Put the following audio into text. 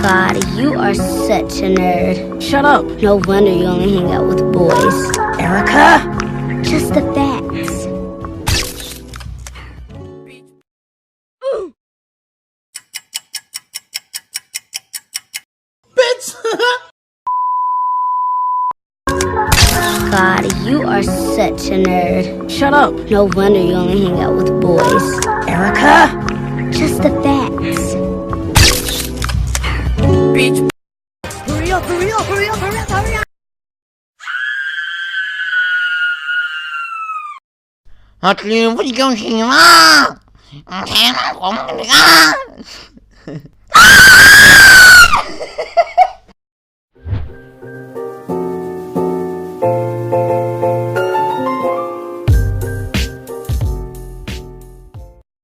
God, you are such a nerd. Shut up. No wonder you only hang out with boys. Erica? Just the facts. Bitch! God, you are such a nerd. Shut up. No wonder you only hang out with boys. Erica? Just the facts. Bitch. Hurry up, hurry up, hurry up, hurry up, hurry up! 我听不就行了？天哪，我们这个。